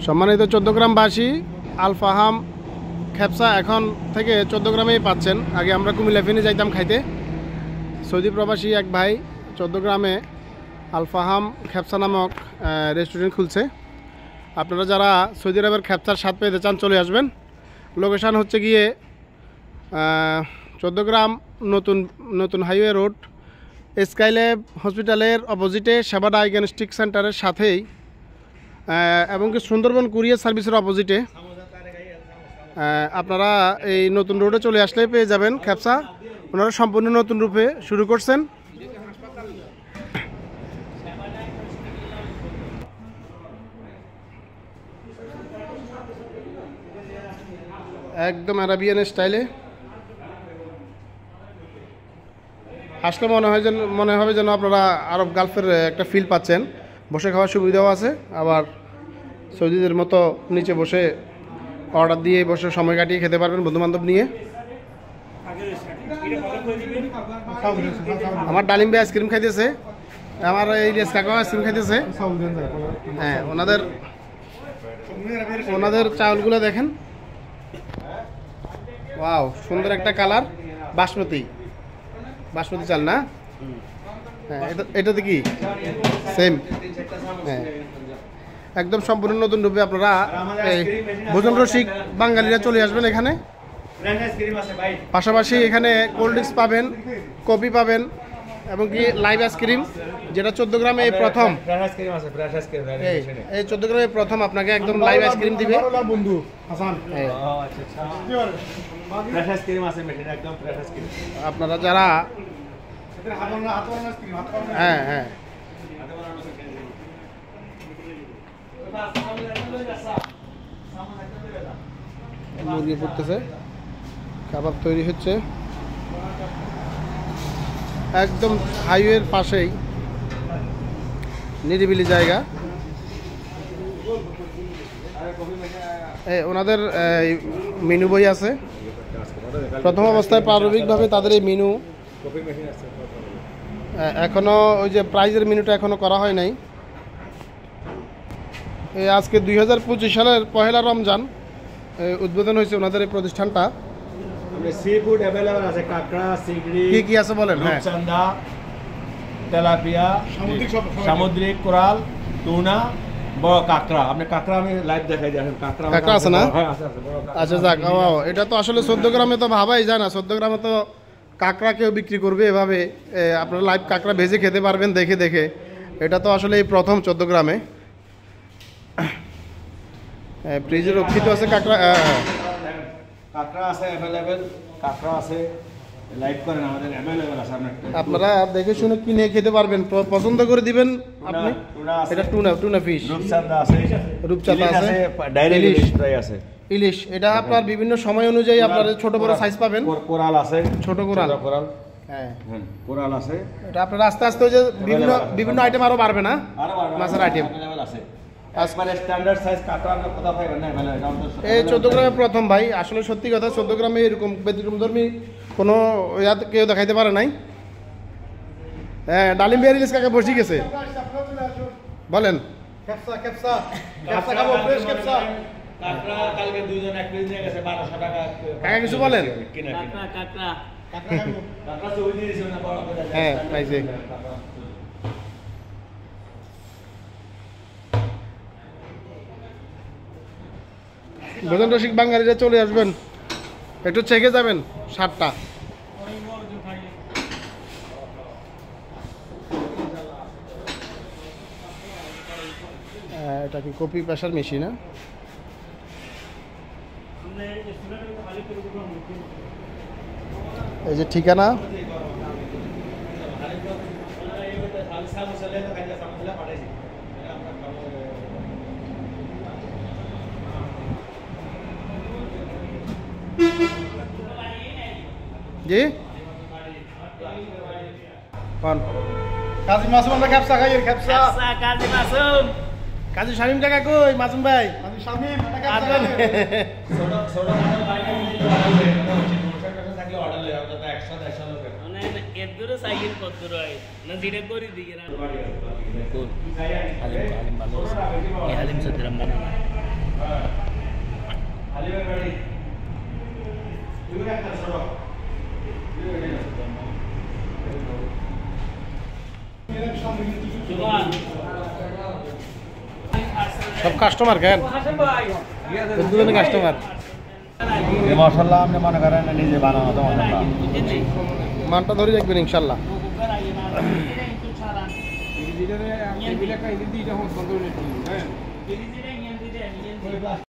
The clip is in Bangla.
সম্মানিত 14 গ্রামবাসী, আল ফাহাম খেপসা এখন থেকে 14 গ্রামেই পাচ্ছেন। আগে আমরা কুমিল্লা ফেনে যাইতাম খাইতে। সৌদি প্রবাসী এক ভাই 14 গ্রামে আল ফাহাম খেপসা নামক রেস্টুরেন্ট খুলছে। আপনারা যারা সৌদি আরবের খেপসার স্বাদ পেতে চান চলে আসবেন। লোকেশান হচ্ছে গিয়ে 14 গ্রাম নতুন হাইওয়ে রোড, স্কাইল্যাব হসপিটালের অপোজিটে, সেবা ডায়াগনস্টিক সেন্টারের সাথেই এবং কি সুন্দরবন কুরিয়ার সার্ভিসের অপোজিটে। আপনারা এই নতুন রোডে চলে আসলে পেয়ে যাবেন খেপসা। ওনারা সম্পূর্ণ নতুন রূপে শুরু করছেন। একদম আরাবিয়ান স্টাইলে আসলে মনে হবে যেন আপনারা আরব গালফের একটা ফিল পাচ্ছেন। বসে খাওয়ার সুবিধাও আছে, আবার সৌদিদের মতো নিচে বসে অর্ডার দিয়ে বসে সময় কাটিয়ে খেতে পারবেন বন্ধুবান্ধব নিয়ে। আমার ডালিম ভাই আইসক্রিম খাইতেছে, আমার এই কাকা আইসক্রিম খাইতেছে। হ্যাঁ, ওনাদের চাউলগুলো দেখেন, ওয়াও সুন্দর একটা কালার। বাসমতি চাল না? হ্যাঁ, এটাতে কি সেম? হ্যাঁ, একদম সম্পূর্ণ নতুন রূপে আপনারা এই ভোজন রসিক বাঙালিরা চলে আসবেন এখানে। পাশাপাশি এখানে কোল্ড ড্রিঙ্কস পাবেন, কফি পাবেন এবং কি লাইভ আইসক্রিম, যেটা 14 গ্রামে এই প্রথম। এই 14 গ্রামে প্রথম আপনাকে একদম লাইভ আইসক্রিম দিবে বন্ধু হাসান। আপনারা যারা হ্যাঁ মুরগি ফুটতেছে, কাবাব তৈরি হচ্ছে একদম হাইওয়ের পাশেই, নিরিবিলি জায়গা। ওনাদের মেনু বই আছে। প্রথম অবস্থায় প্রারম্ভিকভাবে তাদের এই মেনু এখনো ওই যে প্রাইজের মেনুটা এখনো করা হয় নাই। আজকে 2025 সালের পহেলা রমজান উদ্বোধন হয়েছে ওনাদের এই প্রতিষ্ঠানটা। সি ফুড अवेलेबल আছে, কাঁকড়া, চিংড়ি, কি আছে বলেন? হ্যাঁ, রূপচাঁদা, তেলাপিয়া, সামুদ্রিক কোরাল, টুনা, বড় কাঁকড়া। আপনি কাঁকড়া আমি লাইভ দেখাই দিই। কাঁকড়া আছে না? হ্যাঁ আছে। আচ্ছা যাক, এটা তো আসলে 14 গ্রামে তো ভাবাই যায় না। 14 গ্রামে তো কাঁকড়া কেউ বিক্রি করবে এভাবে, আপনারা লাইভ কাঁকড়া ভেজে খেতে পারবেন দেখে। এটা তো আসলে এই প্রথম 14 গ্রামে। ফ্রিজে রক্ষিত আছে কাঁকড়া। কাঁকড়া আছে अवेलेबल, কাঁকড়া আছে লাইভ করেন, আমাদের अवेलेबल আছে। আপনারা দেখে শুনে কিনে খেতে পারবেন, পছন্দ করে দিবেন আপনি। এটা টুনা ফিশ, রূপচাঁদা আছে, ডাইরেক্ট ইলিশ ফ্রাই আছে। ইলিশ এটা আপনার বিভিন্ন সময় অনুযায়ী আপনার ছোট বড় সাইজ পাবেন। কোরাল আছে, ছোট কোরাল। হ্যাঁ কোরাল আছে। এটা আপনার আস্তে আস্তে যে বিভিন্ন আইটেম আরো বাড়বে না, মাছের আইটেম আছে। একবারে স্ট্যান্ডার্ড সাইজ কাঁকড়া আমরা কোথাও পাইবেন না। এই 14 গ্রামে প্রথম ভাই, আসলে সত্যি কথা, 14 গ্রামে এরকম ব্যতিক্রমধর্মী কোনো কেউ দেখাইতে পারে নাই। হ্যাঁ, ডালিম বিহারি কাকা বসে গেছে, বলেন। কাকা কিছু বলেন? হ্যাঁ পাইছে। ভোজন রসিক বাঙালিরা চলে আসবেন, একটু চেকে যাবেন স্বাদটা। এটা কি কপি প্রেসার মেশিন? না, এই যে ঠিকানা, জি কোন কাজী মাসুম? আমরা খেপসা খাই, খেপসা কাজী মাসুম। কাজী শামিম কাকা কই? মাসুম ভাই, কাজী শামিম আসবেন। এর দূরে সাইকেল কত রয় না জিরে করে দিই। সব কাস্টমার কেন দুজনে কাস্টমার মশলা আপনি মনে করেন নিজে বানানো তো মশলা মানটা ধরে রাখবেন ইনশাল্লাহ।